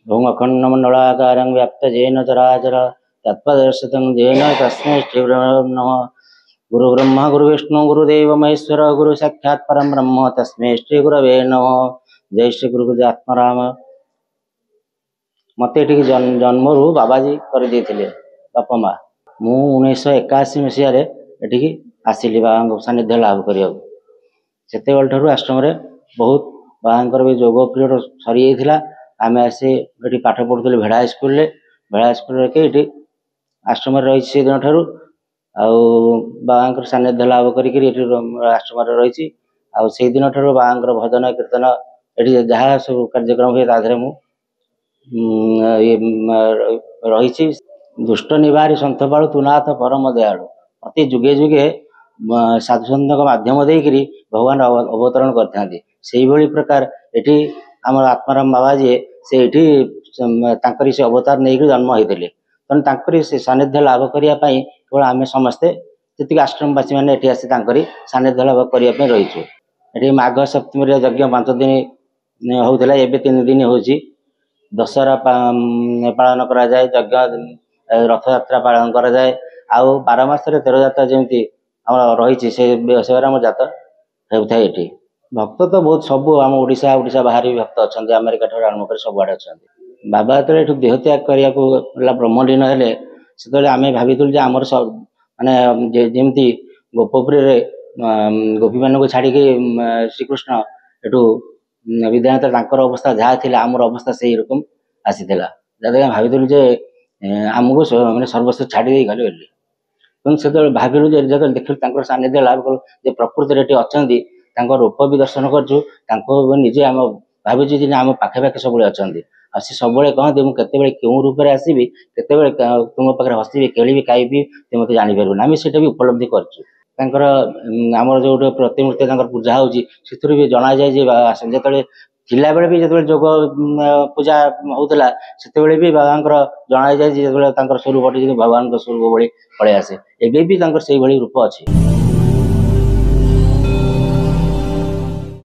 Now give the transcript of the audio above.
भूमखण्डमण्डलाकारं व्याप्तजेन चराचर तत्पदर्शितं येन तस्मै श्रीगुरवे नमः। गुरुब्रह्मा गुरुविष्णु गुरुदेव महेश्वर गुरु साक्षात् परम ब्रह्म तस्मै श्रीगुरवे नमः। जय श्री गुरु आत्माराम। मत ये जन्मरू बाबाजी कर बापा माँ मु 1981 मसीह आसिली बाबा सानिध्य लाभ करने से आश्रम बहुत बाबा भी जोग पीरियड सरी जाता आम आसी ये पाठ पढ़ुलु भेड़ा स्कूल के आश्रम रही से दिन ठार बाबा सानिध्य लाभ कर आश्रम रही से दिन ठार बाबा भजन कीर्तन ये जहाँ सब कार्यक्रम हुए ताधे मु रही दुष्ट निवारी सन्थपालु तुनाथ परम दयालु प्रति जुगे जुगे साधुसंत माध्यम देकरी भगवान अवतरण करते से प्रकार ये आम आत्माराम बाबा जी से से अवतार नहीं जन्म होते तेणु से सानिध्य लाभ करने केवल आम समस्ते जी आश्रमवासी मैंने ये आसी सानिध्य लाभ करने रहीचु। ये माघ सप्तमी यज्ञ 5 दिन होता है 3 दिन हो दशहरा पालन करा जाए यज्ञ रथ यात्रा पालन करा जाए आउ 12 मास 13 जात्रा जमी आम रही से आम जात होता है। ये भक्त तो बहुत सब आम ओडिशा बाहर भी भक्त अच्छा अमेरिका ठार आरम्भ कर सब आड़े अच्छा बाबा जो ये देह त्याग करने ब्रह्मलीन हेले से आम भाविलु आमर सब माने जमी गोपपुरी गोपी मान को छाड़ी श्रीकृष्ण एटू विद्यानाथ अवस्था जहाँ थी आमर अवस्था से रकम आसी जहाँ भाविलु जे आमको मैंने सर्वस्व छाड़ी गले बोली से भाविलु जो देखिलु सानिध्य लाभ करूँ प्रकृति ये अच्छा रूप भी दर्शन करूँ निजे आम भावी आम पाखे सब अच्छा सी सब कहते मुझे क्यों रूप में आसबि केत तुम पाखे हसबि खेली खाइबी तुम मत जापर आम से उपलब्धि करमर जो प्रतिमूर्ति पूजा होती भी जना जाए जो थिला बेले भी जो जोग पूजा होता से भी बाबा जना जाए जो स्वरूप भगवान स्वरूप भाई पलि आसे एवं भी से रूप अच्छी।